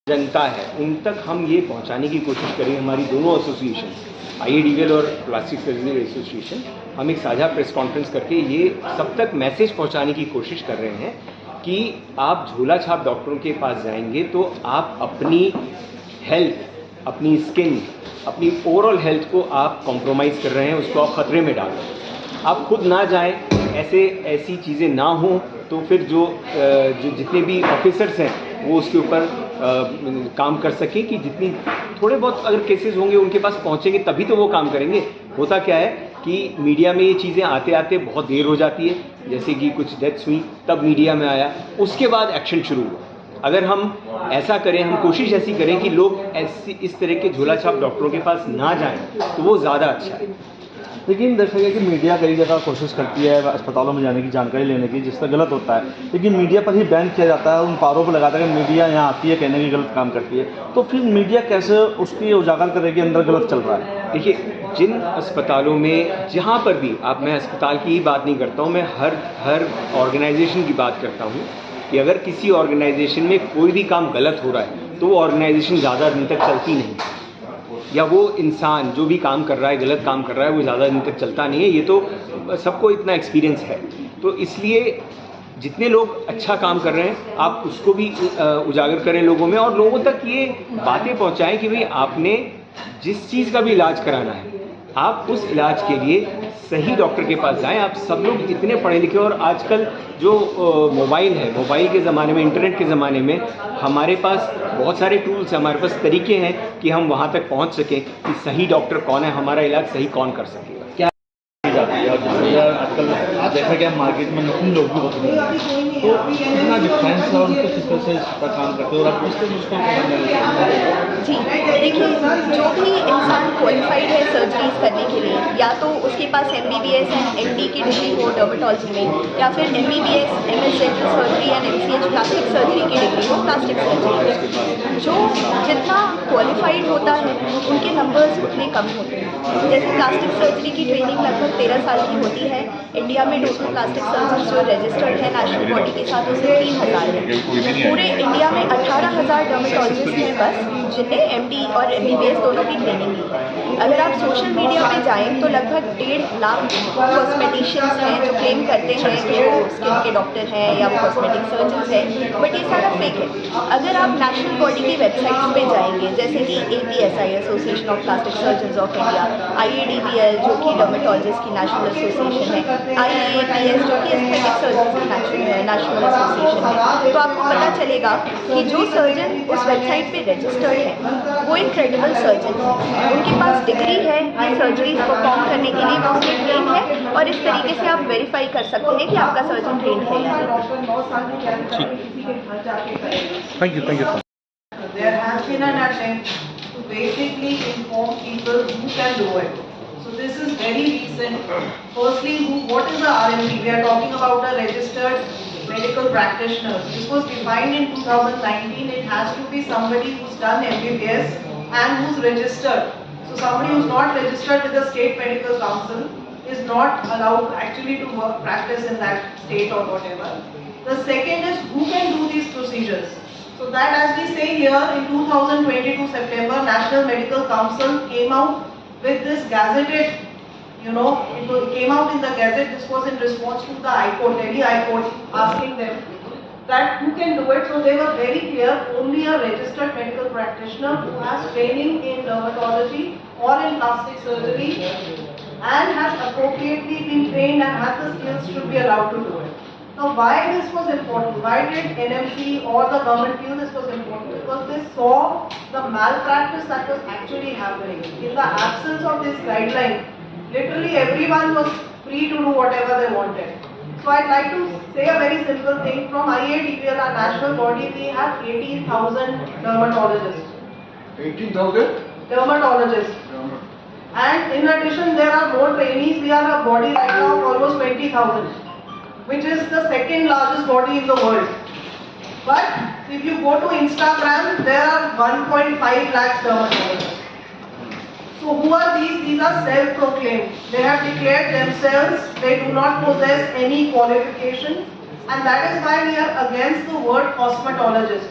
जनता है उन तक हम ये पहुंचाने की कोशिश करें। हमारी दोनों एसोसिएशन IADVL और प्लास्टिक सर्जरी एसोसिएशन हम एक साझा प्रेस कॉन्फ्रेंस करके ये सब तक मैसेज पहुंचाने की कोशिश कर रहे हैं कि आप झोला छाप डॉक्टरों के पास जाएंगे तो आप अपनी हेल्थ, अपनी स्किन, अपनी ओवरऑल हेल्थ को आप कॉम्प्रोमाइज़ कर रहे हैं, उसको आप ख़तरे में डाल रहे हैं। आप खुद ना जाएं, ऐसी चीज़ें ना हों तो फिर जो जितने भी ऑफिसर्स हैं वो उसके ऊपर काम कर सकें कि जितनी थोड़े बहुत अगर केसेस होंगे उनके पास पहुंचेंगे तभी तो वो काम करेंगे। होता क्या है कि मीडिया में ये चीज़ें आते आते बहुत देर हो जाती है, जैसे कि कुछ डेथ्स हुई तब मीडिया में आया, उसके बाद एक्शन शुरू हुआ। अगर हम ऐसा करें, हम कोशिश ऐसी करें कि लोग इस तरह के झोला छाप डॉक्टरों के पास ना जाएं तो वो ज़्यादा अच्छा है। लेकिन देखा गया कि मीडिया कई जगह कोशिश करती है अस्पतालों में जाने की, जानकारी लेने की, जिससे गलत होता है, लेकिन मीडिया पर ही बैन किया जाता है, उन पारों पर लगाता है कि मीडिया यहाँ आती है कहने की गलत काम करती है। तो फिर मीडिया कैसे उसकी उजागर करेगी अंदर गलत चल रहा है? देखिए, जिन अस्पतालों में जहाँ पर भी मैं अस्पताल की ही बात नहीं करता हूँ, मैं हर ऑर्गेनाइजेशन की बात करता हूँ कि अगर किसी ऑर्गेनाइजेशन में कोई भी काम गलत हो रहा है तो वो ऑर्गेनाइजेशन ज़्यादा दिन तक चलती नहीं, या वो इंसान जो भी काम कर रहा है, गलत काम कर रहा है, वो ज़्यादा दिन तक चलता नहीं है। ये तो सबको इतना एक्सपीरियंस है। तो इसलिए जितने लोग अच्छा काम कर रहे हैं आप उसको भी उजागर करें लोगों में, और लोगों तक ये बातें पहुंचाएं कि भाई आपने जिस चीज़ का भी इलाज कराना है आप उस इलाज के लिए सही डॉक्टर के पास जाएं। आप सब लोग इतने पढ़े लिखे, और आजकल जो मोबाइल है, मोबाइल के ज़माने में, इंटरनेट के ज़माने में हमारे पास बहुत सारे टूल्स हैं, हमारे पास तरीके हैं कि हम वहाँ तक पहुँच सकें कि सही डॉक्टर कौन है, हमारा इलाज सही कौन कर सकेगा। क्या आजकल देखा गया मार्केट में नकली लोग भी होते हैं, तो कितना डिफरेंस है उनको किस तरह से काम करते हो और आप किस तरह उसको जी देखिए, जो भी इंसान क्वालिफाइड है सर्जरीज करने के लिए, या तो उसके पास MBBS एंड MD की डिग्री हो डर्मेटोलॉजी में, या फिर MBBS MS general surgery and MCH plastic surgery की डिग्री हो प्लास्टिक सर्जरी में। जो जितना क्वालिफाइड होता है उनके नंबर्स उतने कम होते हैं। जैसे प्लास्टिक सर्जरी की ट्रेनिंग लगभग 13 साल की होती है। इंडिया में टोटल प्लास्टिक सर्जन जो रजिस्टर्ड है नेशनल बॉडी के साथ उसमें 3000 है। पूरे इंडिया में 18,000 डर्मेटोलॉजिस्ट हैं बस, जिनने MD और MBBS दोनों की ट्रेनिंग ली है। अगर आप सोशल मीडिया पे जाएं तो लगभग 1.5 लाख कॉस्मेटिशियंस हैं जो क्लेम करते हैं कि वो स्किन के डॉक्टर हैं या वो कॉस्मेटिक सर्जन हैं, बट ये सारा फेक है। अगर आप नेशनल बॉडी की वेबसाइट्स पे जाएंगे, जैसे कि APSI association of plastic surgeon of India, IADVL जो कि डर्मेटोलॉजिस्ट की नेशनल एसोसिएशन है, IAPS जो कि एस्थेटिक सर्जन की नेशनल एसोसिएशन है, तो आपको पता चलेगा कि जो सर्जन उस वेबसाइट पे रजिस्टर्ड है वो एक क्रेडिबल सर्जन है, उनके पास डिग्री है ये सर्जरीज परफॉर्म करने के लिए, वो उसमें ट्रेन है, और इस तरीके से आप वेरीफाई कर सकते हैं कि आपका सर्जन ट्रेन है या नहीं। Thank you. There has been an attempt to basically inform people who can do it. So this is very recent. Firstly, what is the RMP? We are talking about a registered medical practitioner. This was defined in 2019. It has to be somebody who's done MBBS and who's registered. So somebody who's not registered with the state medical council is not allowed actually to work, practice in that state or whatever. The second is who can do these procedures. So that, as we say here, in 2022 September, National Medical Council came out with this gazetted, it came out in the Gazette. This was in response to the High Court, Delhi High Court, asking them that who can do it. So they were very clear, only a registered medical practitioner who has training in dermatology or in plastic surgery and has appropriately been trained and has the skills should be allowed to do it. Now, why this was important? Why did NMC or the government feel this was important? Because they saw the malpractice that was actually happening. In the absence of this guideline, literally everyone was free to do whatever they wanted. So I'd like to say a very simple thing. From IADVL, our national body, we have 18,000 dermatologists. 18,000? Dermatologists. And in addition, there are more trainees. We are a body right now of almost 20,000. Which is the second largest body in the world. But if you go to Instagram, there are 1.5 lakhs dermatologists. So who are these? These are self-proclaimed. They have declared themselves, they do not possess any qualification, and that is why we are against the word cosmetologist.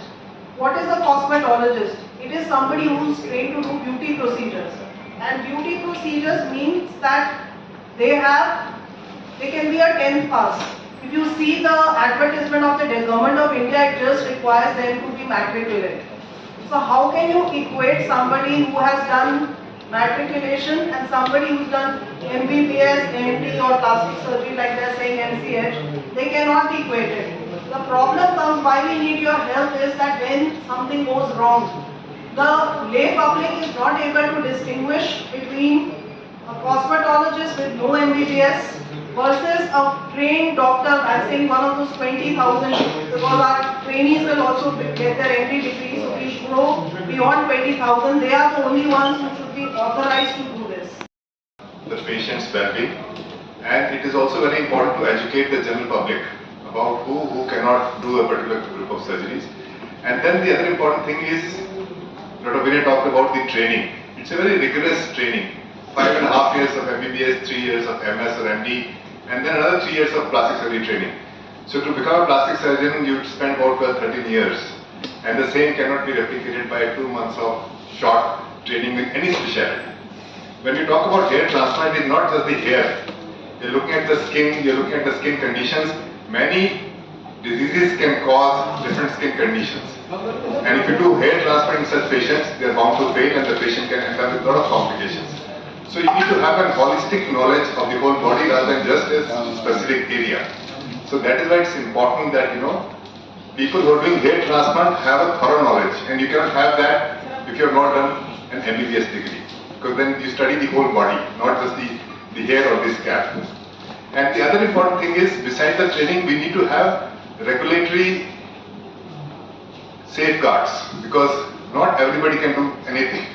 What is a cosmetologist? cosmetologist. It is somebody who is trained to do beauty procedures. And beauty procedures means that they can be a 10th pass. If you see the advertisement of the government of India, it just requires them to be matriculate. So how can you equate somebody who has done matriculation and somebody who's done MBBS, MD or plastic surgery like they're saying MCH? They cannot be equated. The problem comes why we need your help is that when something goes wrong, the lay public is not able to distinguish between a cosmetologist with no MBBS versus a trained doctor. I'm saying one of those 20,000 because our trainees will also get their MD degree, so we grow beyond 20,000. They are the only ones who should be authorized to do this. The patient's well-being, and it is also very important to educate the general public about who cannot do a particular group of surgeries. And then the other important thing is, Dr. Vinay talked about the training. It's a very rigorous training. 5.5 years of MBBS, 3 years of MS or MD, and then another 3 years of plastic surgery training. So to become a plastic surgeon, you spend about 13 years. And the same cannot be replicated by 2 months of short training in any specialty. When we talk about hair transplant, it's not just the hair. You're looking at the skin, you're looking at the skin conditions. Many diseases can cause different skin conditions. And if you do hair transplant in such patients, they are bound to fail and the patient can end up with a lot of complications. So you need to have a holistic knowledge of the whole body rather than just a specific area. So that is why it's important that, people who are doing hair transplant have a thorough knowledge, and you cannot have that if you have not done an MBBS degree. Because then you study the whole body, not just the hair or the scalp. And the other important thing is, besides the training, we need to have regulatory safeguards, because not everybody can do anything.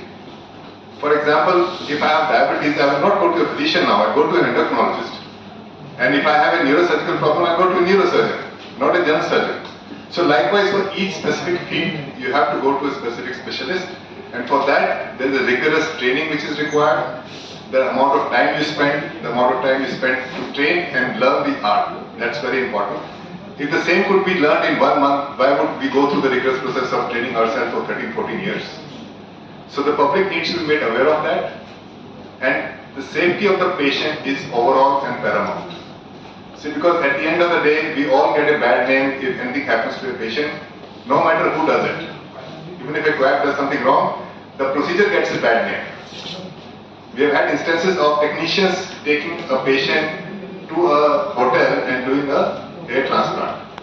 For example, if I have diabetes, I will not go to a physician now, I go to an endocrinologist. And if I have a neurosurgical problem, I go to a neurosurgeon, not a general surgeon. So likewise, for each specific field, you have to go to a specific specialist. And for that, there is a rigorous training which is required. The amount of time you spend, the amount of time you spend to train and learn the art. That's very important. If the same could be learned in 1 month, why would we go through the rigorous process of training ourselves for 13, 14 years? So the public needs to be made aware of that. And the safety of the patient is overall and paramount. See, because at the end of the day, we all get a bad name if anything happens to a patient, no matter who does it. Even if a coag does something wrong, the procedure gets a bad name. We have had instances of technicians taking a patient to a hotel and doing a hair transplant.